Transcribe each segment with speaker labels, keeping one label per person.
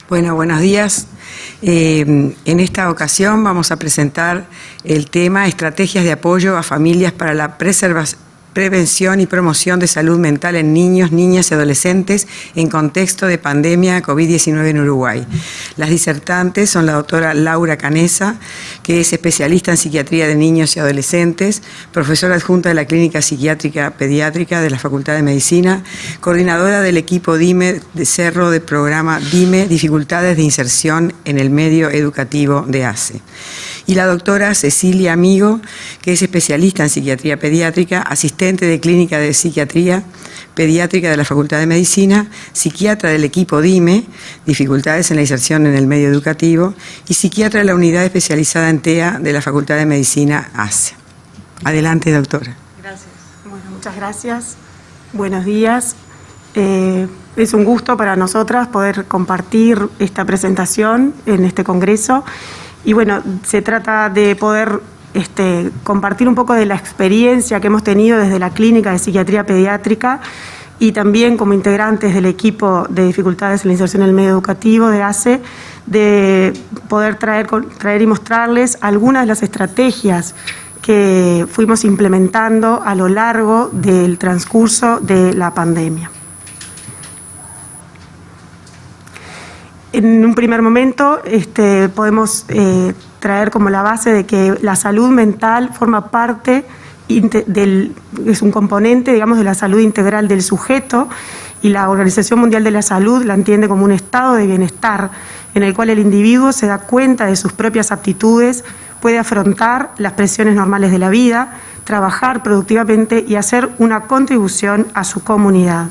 Speaker 1: Bueno, buenos días. En esta ocasión vamos a presentar el tema Estrategias de apoyo a familias para la prevención y promoción de salud mental en niños, niñas y adolescentes en contexto de pandemia COVID-19 en Uruguay. Las disertantes son la doctora Laura Canesa, que es especialista en psiquiatría de niños y adolescentes, profesora adjunta de la Clínica Psiquiátrica Pediátrica de la Facultad de Medicina, coordinadora del equipo DIME de Cerro del programa DIME, Dificultades de Inserción en el Medio Educativo de ACE. Y la doctora Cecilia Amigo, que es especialista en psiquiatría pediátrica, asistente de Clínica de Psiquiatría Pediátrica de la Facultad de Medicina, psiquiatra del equipo DIME, Dificultades en la Inserción en el Medio Educativo, y psiquiatra de la Unidad Especializada en TEA de la Facultad de Medicina ACE. Adelante, doctora.
Speaker 2: Gracias. Bueno, muchas gracias. Buenos días. Es un gusto para nosotras poder compartir esta presentación en este congreso. Y bueno, se trata de poder compartir un poco de la experiencia que hemos tenido desde la Clínica de Psiquiatría Pediátrica y también como integrantes del equipo de dificultades en la inserción en el medio educativo de ACE, de poder traer y mostrarles algunas de las estrategias que fuimos implementando a lo largo del transcurso de la pandemia. En un primer momento podemos traer como la base de que la salud mental forma parte es un componente, digamos, de la salud integral del sujeto, y la Organización Mundial de la Salud la entiende como un estado de bienestar en el cual el individuo se da cuenta de sus propias aptitudes, puede afrontar las presiones normales de la vida, trabajar productivamente y hacer una contribución a su comunidad.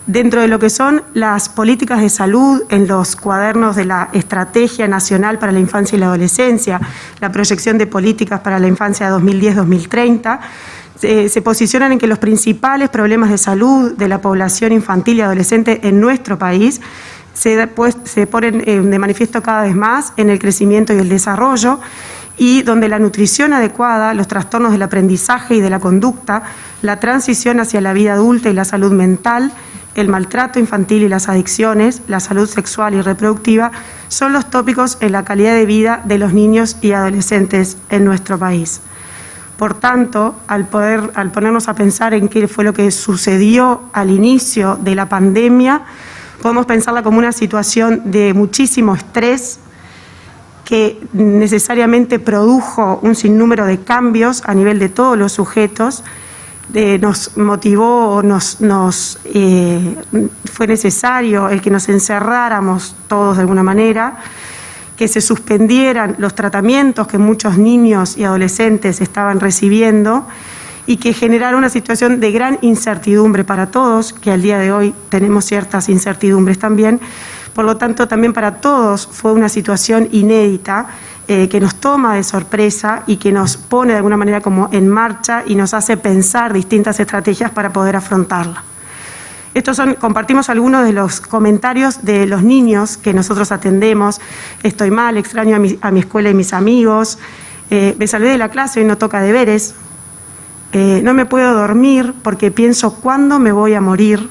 Speaker 2: Dentro de lo que son las políticas de salud en los cuadernos de la Estrategia Nacional para la Infancia y la Adolescencia, la proyección de políticas para la infancia 2010-2030, se posicionan en que los principales problemas de salud de la población infantil y adolescente en nuestro país se ponen de manifiesto cada vez más en el crecimiento y el desarrollo, y donde la nutrición adecuada, los trastornos del aprendizaje y de la conducta, la transición hacia la vida adulta y la salud mental, el maltrato infantil y las adicciones, la salud sexual y reproductiva, son los tópicos en la calidad de vida de los niños y adolescentes en nuestro país. Por tanto, al ponernos a pensar en qué fue lo que sucedió al inicio de la pandemia, podemos pensarla como una situación de muchísimo estrés que necesariamente produjo un sinnúmero de cambios a nivel de todos los sujetos. Nos motivó, fue necesario el que nos encerráramos todos de alguna manera, que se suspendieran los tratamientos que muchos niños y adolescentes estaban recibiendo y que generaron una situación de gran incertidumbre para todos, que al día de hoy tenemos ciertas incertidumbres también. Por lo tanto, también para todos fue una situación inédita que nos toma de sorpresa y que nos pone de alguna manera como en marcha y nos hace pensar distintas estrategias para poder afrontarla. Compartimos algunos de los comentarios de los niños que nosotros atendemos. Estoy mal, extraño a mi escuela y mis amigos, me salvé de la clase, hoy no toca deberes, no me puedo dormir porque pienso cuándo me voy a morir.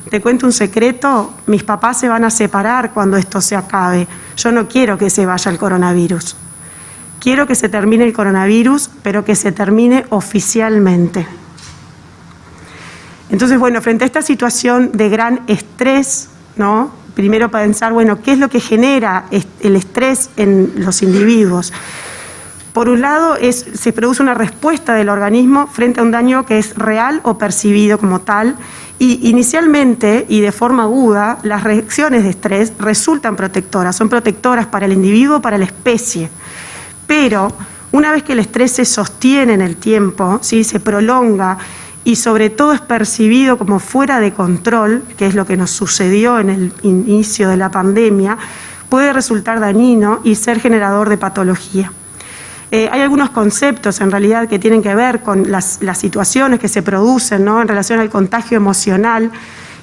Speaker 2: Te cuento un secreto, mis papás se van a separar cuando esto se acabe. Yo no quiero que se vaya el coronavirus. Quiero que se termine el coronavirus, pero que se termine oficialmente. Entonces, bueno, frente a esta situación de gran estrés, ¿no? Primero pensar, bueno, ¿qué es lo que genera el estrés en los individuos? Por un lado, se produce una respuesta del organismo frente a un daño que es real o percibido como tal. Y inicialmente y de forma aguda, las reacciones de estrés resultan protectoras, son protectoras para el individuo, para la especie. Pero una vez que el estrés se sostiene en el tiempo, ¿sí? Se prolonga y sobre todo es percibido como fuera de control, que es lo que nos sucedió en el inicio de la pandemia, puede resultar dañino y ser generador de patología. Hay algunos conceptos en realidad que tienen que ver con las situaciones que se producen, ¿no? En relación al contagio emocional,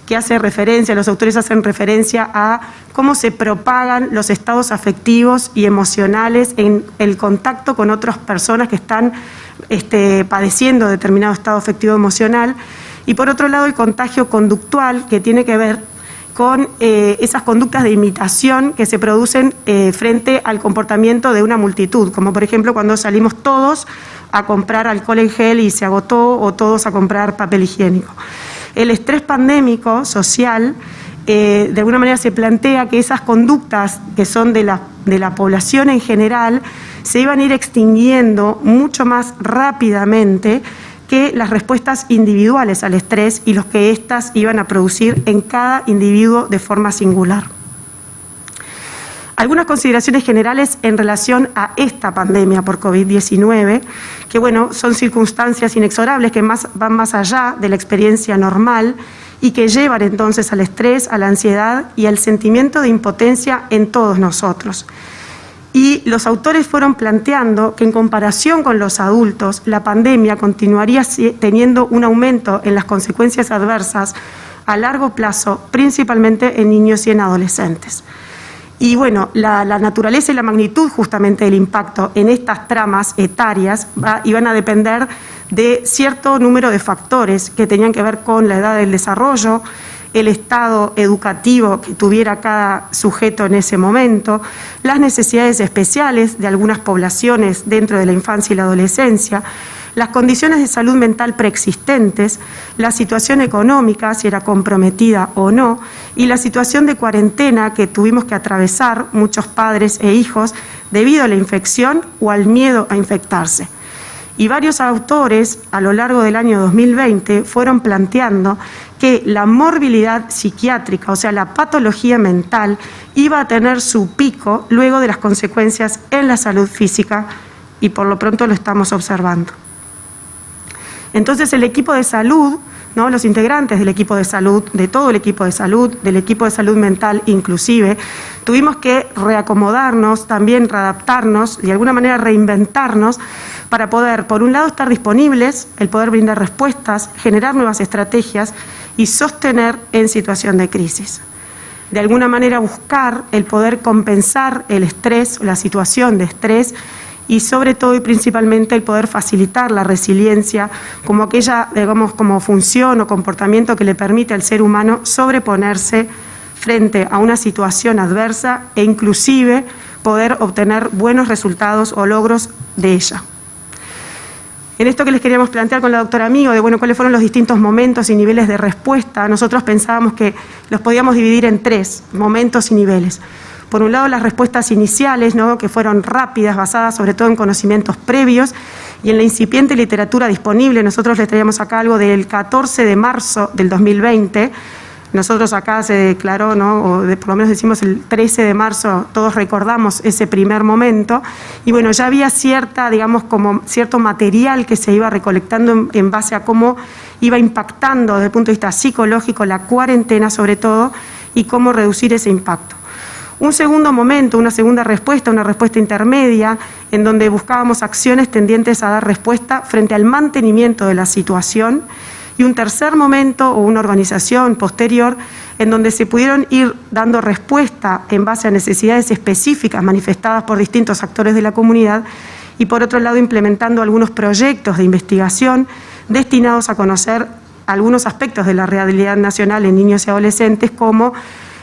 Speaker 2: que hace referencia, los autores hacen referencia a cómo se propagan los estados afectivos y emocionales en el contacto con otras personas que están padeciendo determinado estado afectivo emocional. Y por otro lado, el contagio conductual, que tiene que ver con esas conductas de imitación que se producen frente al comportamiento de una multitud, como por ejemplo cuando salimos todos a comprar alcohol en gel y se agotó, o todos a comprar papel higiénico. El estrés pandémico social de alguna manera se plantea que esas conductas que son de la población en general se iban a ir extinguiendo mucho más rápidamente que las respuestas individuales al estrés y los que éstas iban a producir en cada individuo de forma singular. Algunas consideraciones generales en relación a esta pandemia por COVID-19, que bueno, son circunstancias inexorables que van más allá de la experiencia normal y que llevan entonces al estrés, a la ansiedad y al sentimiento de impotencia en todos nosotros. Y los autores fueron planteando que en comparación con los adultos, la pandemia continuaría teniendo un aumento en las consecuencias adversas a largo plazo, principalmente en niños y en adolescentes. Y bueno, la naturaleza y la magnitud justamente del impacto en estas tramas etarias iban a depender de cierto número de factores que tenían que ver con la edad del desarrollo, el estado educativo que tuviera cada sujeto en ese momento, las necesidades especiales de algunas poblaciones dentro de la infancia y la adolescencia, las condiciones de salud mental preexistentes, la situación económica, si era comprometida o no, y la situación de cuarentena que tuvimos que atravesar muchos padres e hijos debido a la infección o al miedo a infectarse. Y varios autores a lo largo del año 2020 fueron planteando que la morbilidad psiquiátrica, o sea, la patología mental, iba a tener su pico luego de las consecuencias en la salud física, y por lo pronto lo estamos observando. Entonces el equipo de salud, ¿no?, los integrantes del equipo de salud, de todo el equipo de salud, del equipo de salud mental inclusive, tuvimos que reacomodarnos, también readaptarnos, de alguna manera reinventarnos, para poder, por un lado, estar disponibles, el poder brindar respuestas, generar nuevas estrategias y sostener en situación de crisis. De alguna manera buscar el poder compensar el estrés, la situación de estrés, y sobre todo y principalmente el poder facilitar la resiliencia como aquella, digamos, como función o comportamiento que le permite al ser humano sobreponerse frente a una situación adversa e inclusive poder obtener buenos resultados o logros de ella. En esto que les queríamos plantear con la doctora Amigo, de bueno, cuáles fueron los distintos momentos y niveles de respuesta, nosotros pensábamos que los podíamos dividir en 3 momentos y niveles. Por un lado, las respuestas iniciales, ¿no?, que fueron rápidas, basadas sobre todo en conocimientos previos y en la incipiente literatura disponible. Nosotros les traíamos acá algo del 14 de marzo del 2020. Nosotros acá se declaró, ¿no?, o por lo menos decimos el 13 de marzo, todos recordamos ese primer momento. Y bueno, ya había cierta, digamos, como cierto material que se iba recolectando en base a cómo iba impactando desde el punto de vista psicológico la cuarentena sobre todo y cómo reducir ese impacto. Un segundo momento, una segunda respuesta, una respuesta intermedia, en donde buscábamos acciones tendientes a dar respuesta frente al mantenimiento de la situación, y un tercer momento o una organización posterior en donde se pudieron ir dando respuesta en base a necesidades específicas manifestadas por distintos actores de la comunidad y por otro lado implementando algunos proyectos de investigación destinados a conocer algunos aspectos de la realidad nacional en niños y adolescentes como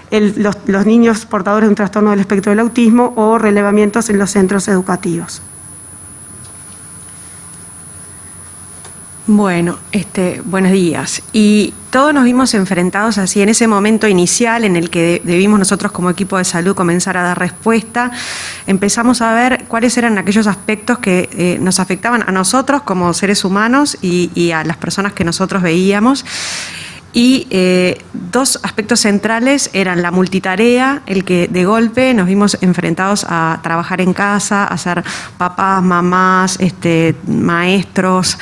Speaker 2: los niños portadores de un trastorno del espectro del autismo o relevamientos en los centros educativos.
Speaker 1: Bueno, buenos días. Y todos nos vimos enfrentados así en ese momento inicial en el que debimos nosotros como equipo de salud comenzar a dar respuesta. Empezamos a ver cuáles eran aquellos aspectos que nos afectaban a nosotros como seres humanos y a las personas que nosotros veíamos. Y 2 aspectos centrales eran la multitarea, el que de golpe nos vimos enfrentados a trabajar en casa, a ser papás, mamás, maestros,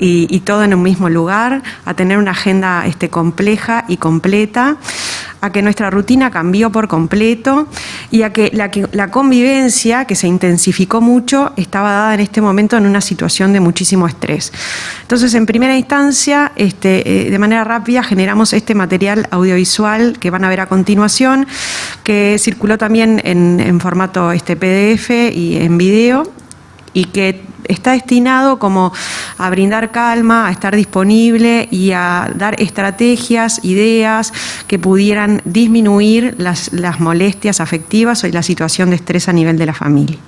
Speaker 1: y todo en un mismo lugar, a tener una agenda compleja y completa, a que nuestra rutina cambió por completo y a que la convivencia, que se intensificó mucho, estaba dada en este momento en una situación de muchísimo estrés. Entonces, en primera instancia, de manera rápida, generamos este material audiovisual que van a ver a continuación, que circuló también en formato PDF y en video.
Speaker 3: y que está destinado como a brindar calma, a estar disponible y a dar estrategias, ideas que pudieran disminuir las molestias afectivas o la situación de estrés a nivel de la familia.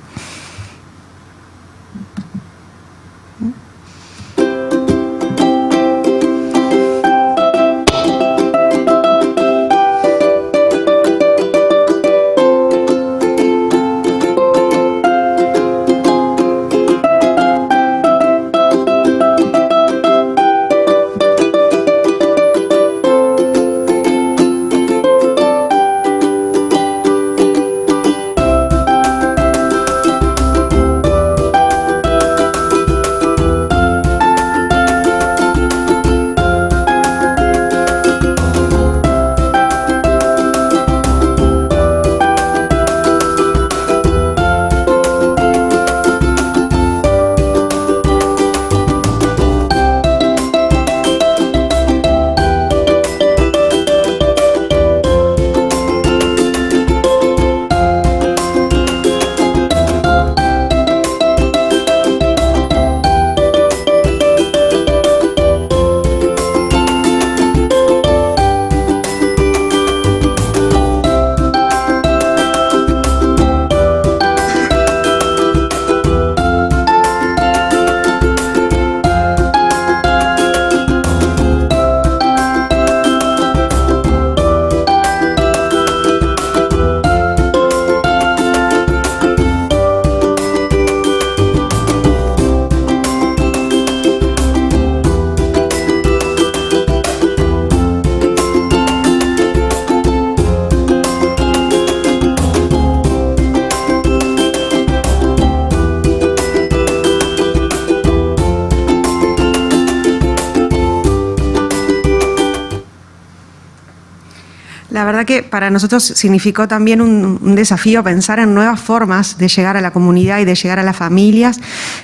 Speaker 3: La verdad que para nosotros significó también un desafío pensar en nuevas formas de llegar a la comunidad y de llegar a las familias,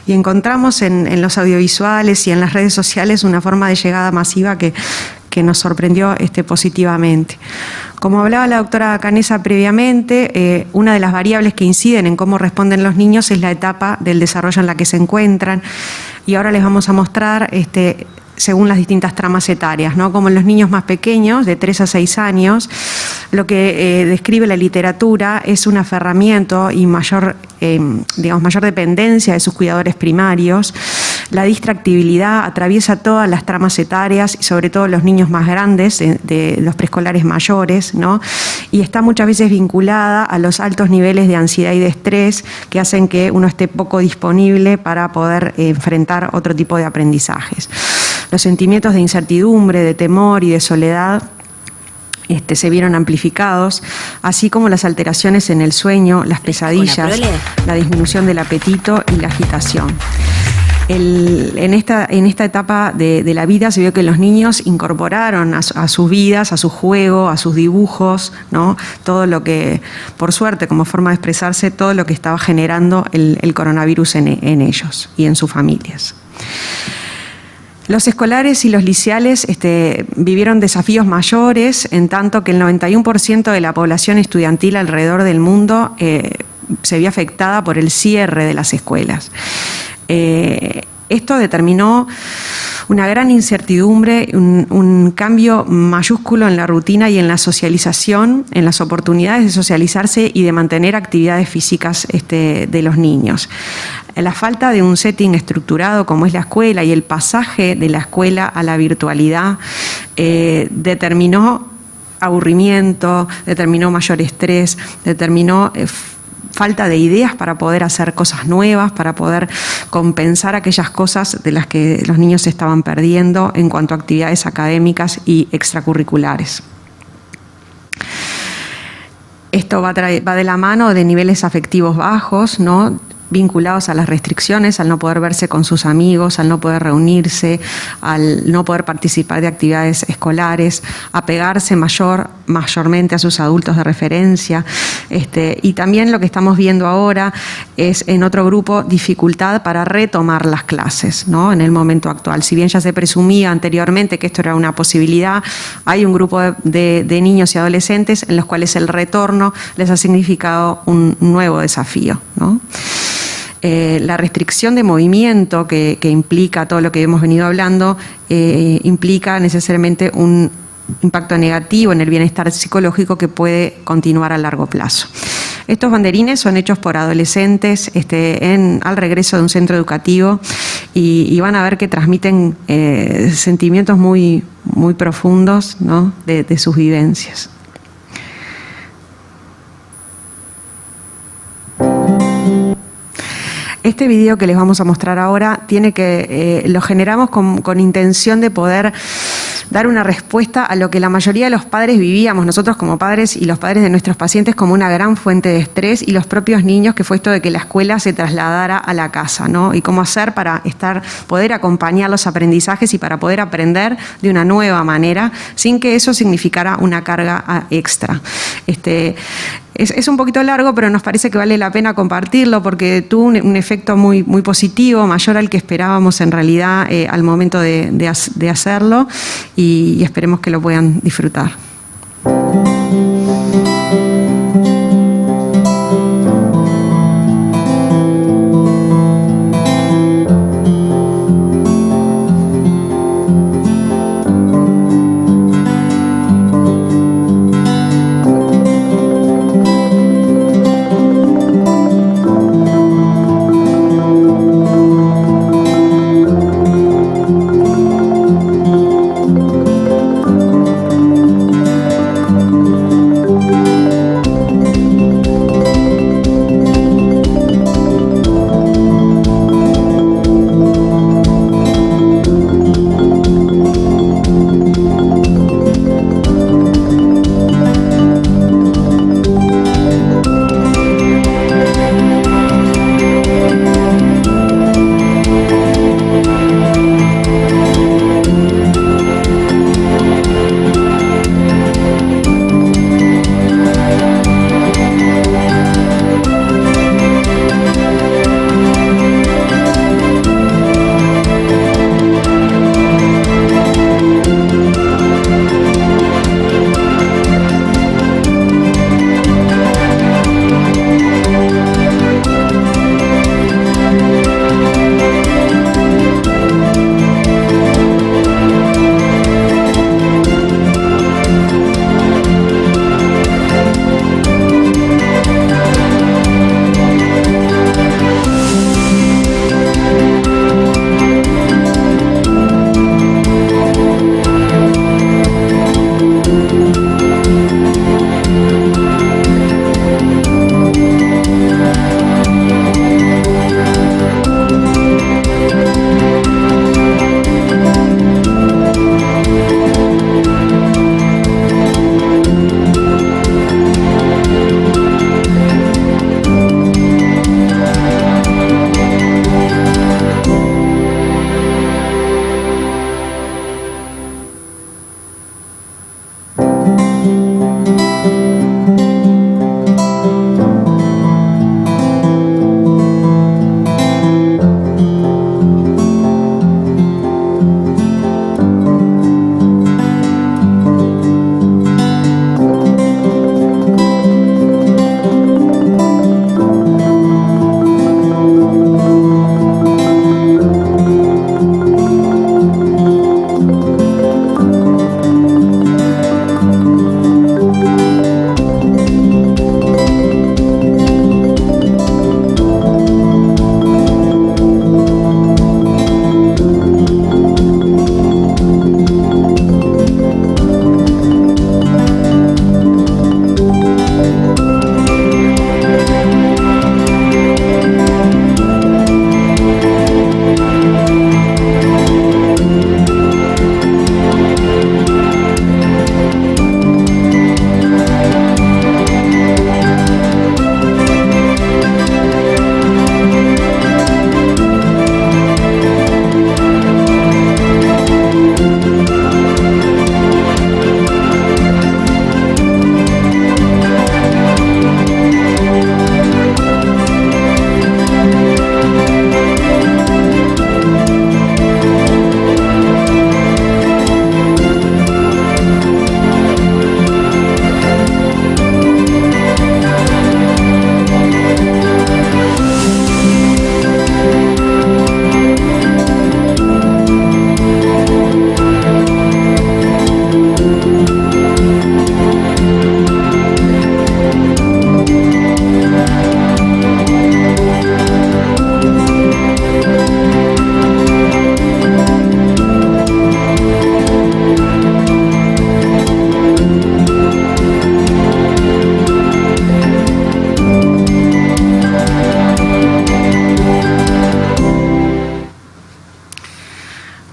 Speaker 3: y encontramos en los audiovisuales y en las redes sociales una forma de llegada masiva que nos sorprendió positivamente. Como hablaba la doctora Canessa previamente, una de las variables que inciden en cómo responden los niños es la etapa del desarrollo en la que se encuentran, y ahora les vamos a mostrar según las distintas tramas etarias, ¿no? Como en los niños más pequeños, de 3 a 6 años, lo que describe la literatura es un aferramiento y mayor dependencia de sus cuidadores primarios. La distractibilidad atraviesa todas las tramas etarias y sobre todo los niños más grandes, de los preescolares mayores, ¿no? Y está muchas veces vinculada a los altos niveles de ansiedad y de estrés que hacen que uno esté poco disponible para poder enfrentar otro tipo de aprendizajes. Los sentimientos de incertidumbre, de temor y de soledad se vieron amplificados, así como las alteraciones en el sueño, las pesadillas, la disminución del apetito y la agitación. En esta etapa de la vida se vio que los niños incorporaron a sus vidas, a su juego, a sus dibujos, ¿no? Todo lo que, por suerte, como forma de expresarse, todo lo que estaba generando el coronavirus en ellos y en sus familias. Los escolares y los liceales vivieron desafíos mayores, en tanto que el 91% de la población estudiantil alrededor del mundo se vio afectada por el cierre de las escuelas. Esto determinó una gran incertidumbre, un cambio mayúsculo en la rutina y en la socialización, en las oportunidades de socializarse y de mantener actividades físicas de los niños. La falta de un setting estructurado como es la escuela y el pasaje de la escuela a la virtualidad determinó aburrimiento, determinó mayor estrés, determinó falta de ideas para poder hacer cosas nuevas, para poder compensar aquellas cosas de las que los niños se estaban perdiendo en cuanto a actividades académicas y extracurriculares. Esto va de la mano de niveles afectivos bajos, ¿no?, vinculados a las restricciones, al no poder verse con sus amigos, al no poder reunirse, al no poder participar de actividades escolares, apegarse mayormente a sus adultos de referencia. Y también lo que estamos viendo ahora es, en otro grupo, dificultad para retomar las clases, ¿no?, en el momento actual. Si bien ya se presumía anteriormente que esto era una posibilidad, hay un grupo de niños y adolescentes en los cuales el retorno les ha significado un nuevo desafío, ¿no? La restricción de movimiento que implica todo lo que hemos venido hablando, implica necesariamente un impacto negativo en el bienestar psicológico que puede continuar a largo plazo. Estos banderines son hechos por adolescentes al regreso de un centro educativo y van a ver que transmiten sentimientos muy, muy profundos, ¿no?, de sus vivencias. Este video que les vamos a mostrar ahora lo generamos con intención de poder dar una respuesta a lo que la mayoría de los padres vivíamos, nosotros como padres y los padres de nuestros pacientes, como una gran fuente de estrés, y los propios niños, que fue esto de que la escuela se trasladara a la casa, ¿no? Y cómo hacer para poder acompañar los aprendizajes y para poder aprender de una nueva manera, sin que eso significara una carga extra. Es un poquito largo, pero nos parece que vale la pena compartirlo porque tuvo un efecto muy, muy positivo, mayor al que esperábamos en realidad al momento de hacerlo, y esperemos que lo puedan disfrutar.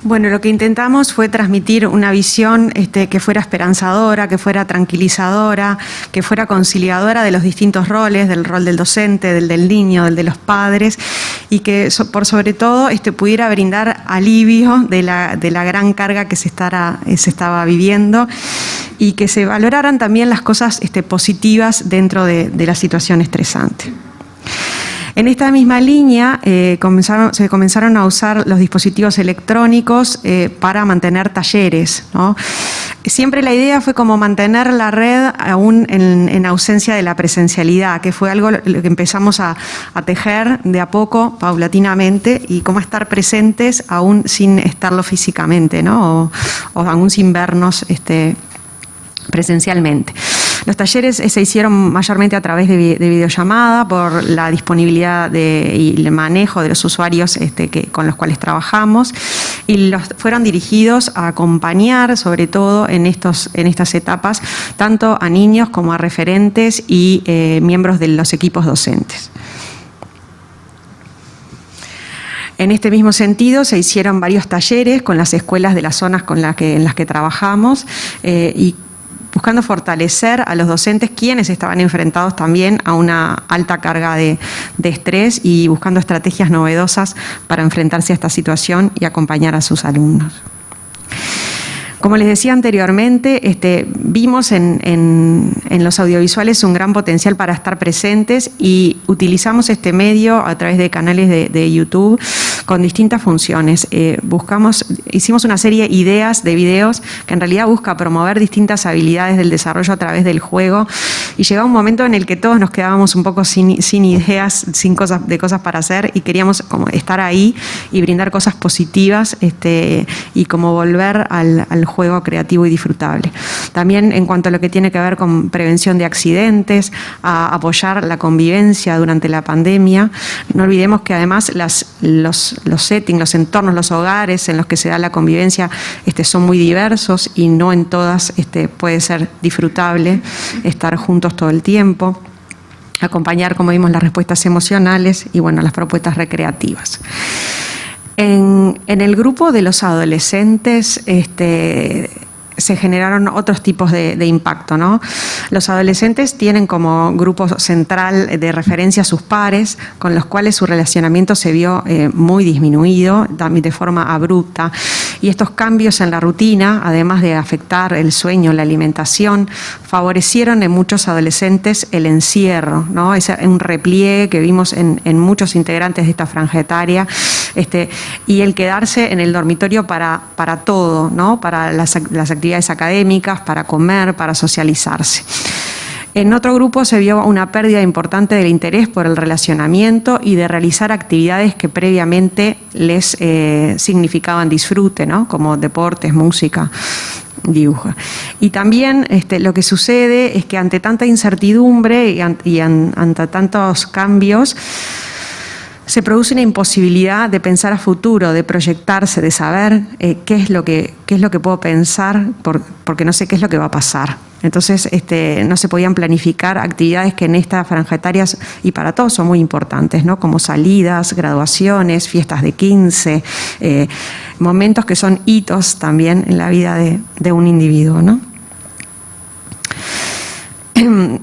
Speaker 3: Bueno, lo que intentamos fue transmitir una visión que fuera esperanzadora, que fuera tranquilizadora, que fuera conciliadora de los distintos roles, del rol del docente, del niño, del de los padres, y que por sobre todo pudiera brindar alivio de la gran carga que se estaba viviendo, y que se valoraran también las cosas positivas dentro de la situación estresante. En esta misma línea se comenzaron a usar los dispositivos electrónicos para mantener talleres, ¿no? Siempre la idea fue como mantener la red aún en ausencia de la presencialidad, que fue algo lo que empezamos a tejer de a poco, paulatinamente, y cómo estar presentes aún sin estarlo físicamente, ¿no? O aún sin vernos presencialmente. Los talleres se hicieron mayormente a través de videollamada por la disponibilidad y el manejo de los usuarios con los cuales trabajamos, y fueron dirigidos a acompañar, sobre todo en estas etapas, tanto a niños como a referentes y miembros de los equipos docentes. En este mismo sentido, se hicieron varios talleres con las escuelas de las zonas en las que trabajamos, y buscando fortalecer a los docentes, quienes estaban enfrentados también a una alta carga de estrés, y buscando estrategias novedosas para enfrentarse a esta situación y acompañar a sus alumnos. Como les decía anteriormente, vimos en los audiovisuales un gran potencial para estar presentes, y utilizamos este medio a través de canales de YouTube con distintas funciones. Hicimos una serie de ideas de videos que en realidad busca promover distintas habilidades del desarrollo a través del juego, y llegaba un momento en el que todos nos quedábamos un poco sin ideas, sin cosas para hacer, y queríamos como estar ahí y brindar cosas positivas, y como volver al juego creativo y disfrutable. También en cuanto a lo que tiene que ver con prevención de accidentes, a apoyar la convivencia durante la pandemia. No olvidemos que además los settings, los entornos, los hogares en los que se da la convivencia son muy diversos, y no en todas puede ser disfrutable estar juntos todo el tiempo. Acompañar, como vimos, las respuestas emocionales y, bueno, las propuestas recreativas. En el grupo de los adolescentes se generaron otros tipos de impacto, ¿no? Los adolescentes tienen como grupo central de referencia a sus pares, con los cuales su relacionamiento se vio muy disminuido, también de forma abrupta. Y estos cambios en la rutina, además de afectar el sueño, la alimentación, favorecieron en muchos adolescentes el encierro, ¿no? Es un repliegue que vimos en muchos integrantes de esta franja etaria, y el quedarse en el dormitorio para todo, ¿no? Para las actividades académicas, para comer, para socializarse. En otro grupo se vio una pérdida importante del interés por el relacionamiento y de realizar actividades que previamente les significaban disfrute, ¿no? Como deportes, música, dibujo. Y también lo que sucede es que ante tanta incertidumbre y ante tantos cambios, se produce una imposibilidad de pensar a futuro, de proyectarse, de saber qué es lo que puedo pensar, porque no sé qué es lo que va a pasar. Entonces, no se podían planificar actividades que en esta franja etaria y para todos son muy importantes, ¿no? Como salidas, graduaciones, fiestas de 15, momentos que son hitos también en la vida de un individuo, ¿no?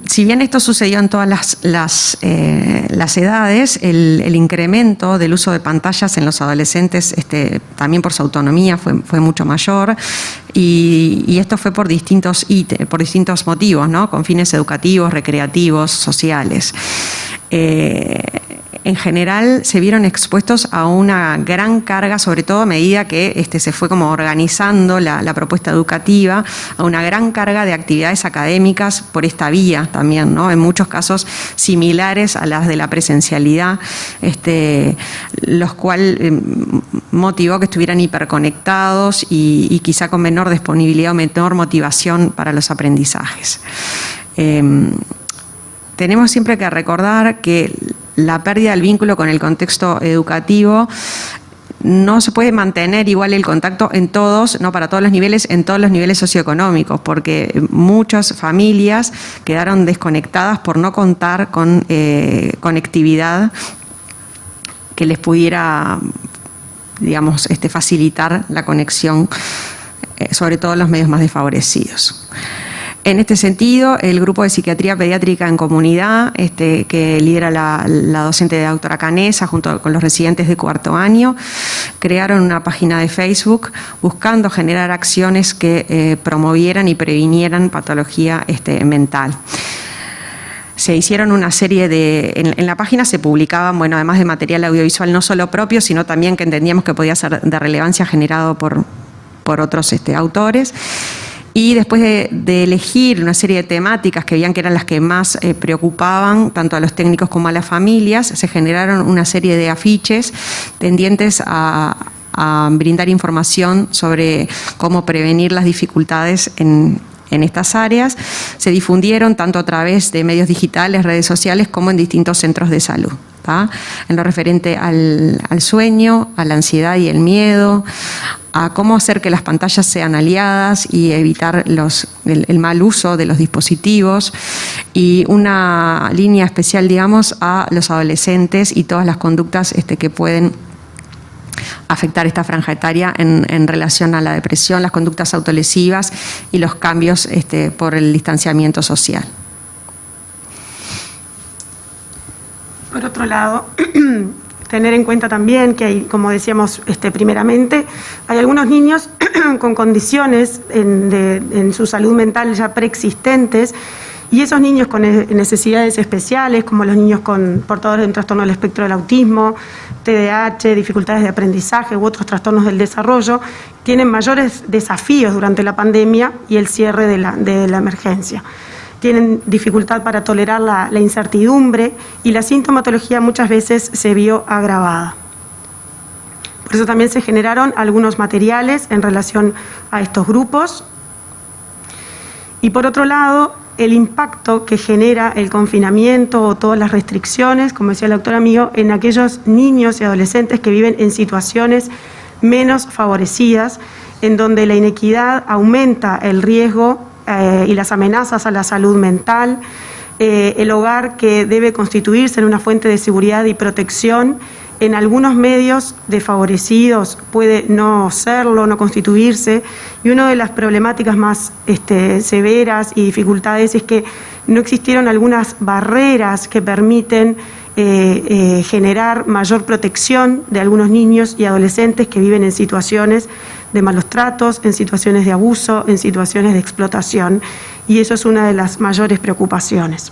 Speaker 3: Si bien esto sucedió en todas las edades, el incremento del uso de pantallas en los adolescentes, también por su autonomía, fue mucho mayor, y esto fue por distintos motivos, ¿no? Con fines educativos, recreativos, sociales. En general se vieron expuestos a una gran carga, sobre todo a medida que se fue como organizando la propuesta educativa, a una gran carga de actividades académicas por esta vía también, ¿no? En muchos casos similares a las de la presencialidad, los cuales motivó que estuvieran hiperconectados y quizá con menor disponibilidad o menor motivación para los aprendizajes. Tenemos siempre que recordar que la pérdida del vínculo con el contexto educativo no se puede mantener igual el contacto en todos, no para todos los niveles, en todos los niveles socioeconómicos, porque muchas familias quedaron desconectadas por no contar con conectividad que les pudiera digamos, facilitar la conexión, sobre todo en los medios más desfavorecidos. En este sentido, el grupo de psiquiatría pediátrica en comunidad, que lidera la docente de doctora Canesa, junto con los residentes de cuarto año, crearon una página de Facebook buscando generar acciones que promovieran y previnieran patología mental. Se hicieron una serie en la página se publicaban, bueno, además de material audiovisual no solo propio, sino también que entendíamos que podía ser de relevancia generado por otros autores. Y después de elegir una serie de temáticas que veían que eran las que más preocupaban tanto a los técnicos como a las familias, se generaron una serie de afiches tendientes a brindar información sobre cómo prevenir las dificultades en estas áreas. Se difundieron tanto a través de medios digitales, redes sociales, como en distintos centros de salud, ¿tá? En lo referente al sueño, a la ansiedad y el miedo, a cómo hacer que las pantallas sean aliadas y evitar el mal uso de los dispositivos, y una línea especial, digamos, a los adolescentes y todas las conductas que pueden afectar esta franja etaria en relación a la depresión, las conductas autolesivas y los cambios por el distanciamiento social.
Speaker 2: Por otro lado, tener en cuenta también que hay, como decíamos primeramente, hay algunos niños con condiciones en su salud mental ya preexistentes, y esos niños con necesidades especiales, como los niños portadores de un trastorno del espectro del autismo, TDAH, dificultades de aprendizaje u otros trastornos del desarrollo, tienen mayores desafíos durante la pandemia y el cierre de la emergencia. Tienen dificultad para tolerar la incertidumbre, y la sintomatología muchas veces se vio agravada. Por eso también se generaron algunos materiales en relación a estos grupos. Y por otro lado, el impacto que genera el confinamiento o todas las restricciones, como decía el doctor Amigo, en aquellos niños y adolescentes que viven en situaciones menos favorecidas, en donde la inequidad aumenta el riesgo y las amenazas a la salud mental, el hogar que debe constituirse en una fuente de seguridad y protección, en algunos medios desfavorecidos puede no serlo, no constituirse, y una de las problemáticas más severas y dificultades es que no existieron algunas barreras que permiten generar mayor protección de algunos niños y adolescentes que viven en situaciones de malos tratos, en situaciones de abuso, en situaciones de explotación, y eso es una de las mayores preocupaciones.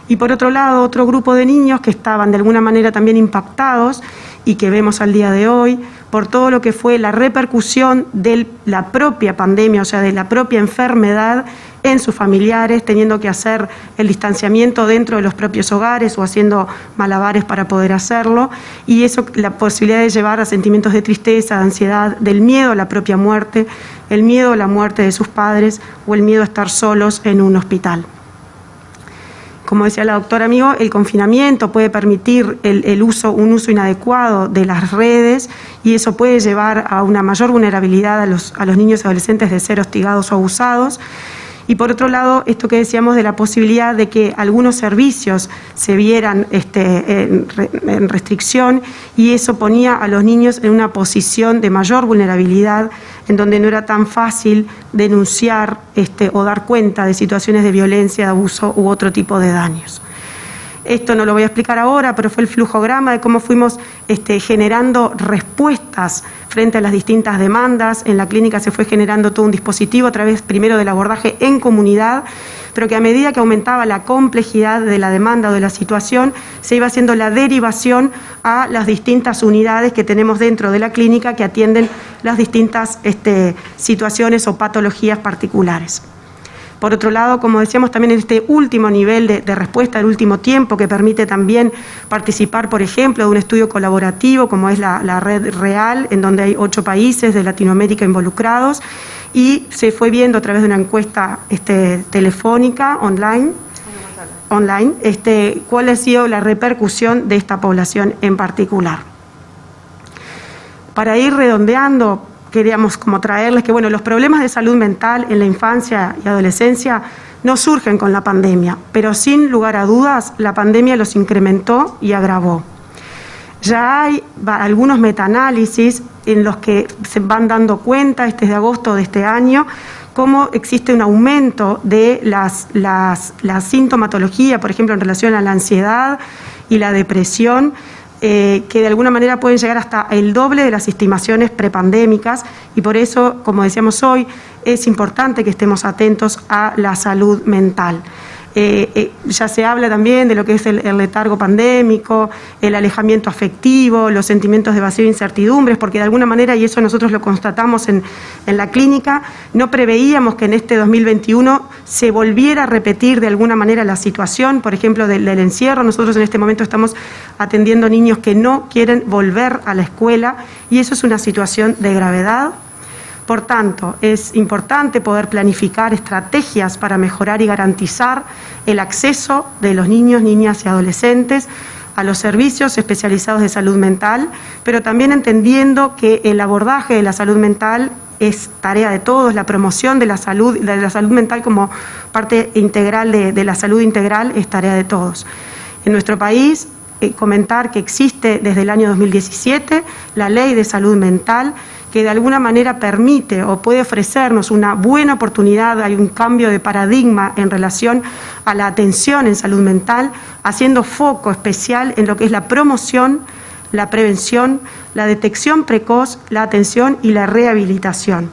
Speaker 2: Y por otro lado, otro grupo de niños que estaban de alguna manera también impactados y que vemos al día de hoy por todo lo que fue la repercusión de la propia pandemia, o sea, de la propia enfermedad en sus familiares, teniendo que hacer el distanciamiento dentro de los propios hogares o haciendo malabares para poder hacerlo, y eso, la posibilidad de llevar a sentimientos de tristeza, de ansiedad, del miedo a la propia muerte, el miedo a la muerte de sus padres o el miedo a estar solos en un hospital. Como decía la doctora Amigo, el confinamiento puede permitir un uso inadecuado de las redes, y eso puede llevar a una mayor vulnerabilidad a los niños y adolescentes de ser hostigados o abusados. Y por otro lado, esto que decíamos de la posibilidad de que algunos servicios se vieran en restricción, y eso ponía a los niños en una posición de mayor vulnerabilidad, en donde no era tan fácil denunciar o dar cuenta de situaciones de violencia, de abuso u otro tipo de daños. Esto no lo voy a explicar ahora, pero fue el flujograma de cómo fuimos generando respuestas frente a las distintas demandas. En la clínica se fue generando todo un dispositivo a través primero del abordaje en comunidad, pero que a medida que aumentaba la complejidad de la demanda o de la situación, se iba haciendo la derivación a las distintas unidades que tenemos dentro de la clínica que atienden las distintas situaciones o patologías particulares. Por otro lado, como decíamos, también en este último nivel de respuesta, el último tiempo, que permite también participar, por ejemplo, de un estudio colaborativo, como es la Red Real, en donde hay 8 países de Latinoamérica involucrados, y se fue viendo a través de una encuesta telefónica, online, cuál ha sido la repercusión de esta población en particular. Para ir redondeando, queríamos como traerles que los problemas de salud mental en la infancia y adolescencia no surgen con la pandemia, pero sin lugar a dudas la pandemia los incrementó y agravó. Ya hay algunos metanálisis en los que se van dando cuenta, este es de agosto de este año, cómo existe un aumento de la sintomatología, por ejemplo, en relación a la ansiedad y la depresión, que de alguna manera pueden llegar hasta el doble de las estimaciones prepandémicas, y por eso, como decíamos hoy, es importante que estemos atentos a la salud mental. Ya se habla también de lo que es el letargo pandémico, el alejamiento afectivo, los sentimientos de vacío e incertidumbres, porque de alguna manera, y eso nosotros lo constatamos en la clínica, no preveíamos que en este 2021 se volviera a repetir de alguna manera la situación, por ejemplo, del encierro. Nosotros en este momento estamos atendiendo niños que no quieren volver a la escuela, y eso es una situación de gravedad. Por tanto, es importante poder planificar estrategias para mejorar y garantizar el acceso de los niños, niñas y adolescentes a los servicios especializados de salud mental, pero también entendiendo que el abordaje de la salud mental es tarea de todos, la promoción de la salud mental como parte integral de la salud integral es tarea de todos. En nuestro país, comentar que existe desde el año 2017 la Ley de Salud Mental, que de alguna manera permite o puede ofrecernos una buena oportunidad, hay un cambio de paradigma en relación a la atención en salud mental, haciendo foco especial en lo que es la promoción, la prevención, la detección precoz, la atención y la rehabilitación.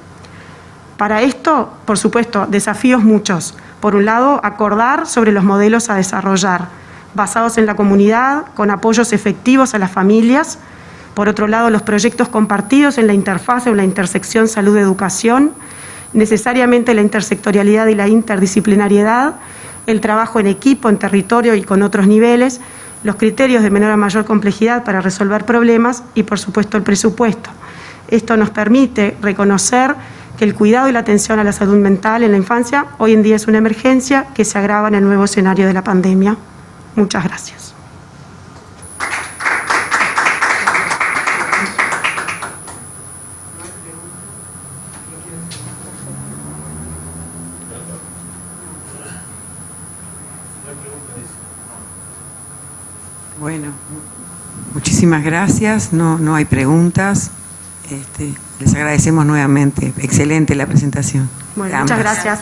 Speaker 2: Para esto, por supuesto, desafíos muchos. Por un lado, acordar sobre los modelos a desarrollar, basados en la comunidad, con apoyos efectivos a las familias. Por otro lado, los proyectos compartidos en la interfaz o la intersección salud-educación, necesariamente la intersectorialidad y la interdisciplinariedad, el trabajo en equipo, en territorio y con otros niveles, los criterios de menor a mayor complejidad para resolver problemas y, por supuesto, el presupuesto. Esto nos permite reconocer que el cuidado y la atención a la salud mental en la infancia hoy en día es una emergencia que se agrava en el nuevo escenario de la pandemia. Muchas gracias.
Speaker 1: Bueno, muchísimas gracias. No hay preguntas. Les agradecemos nuevamente. Excelente la presentación.
Speaker 2: Bueno, muchas gracias.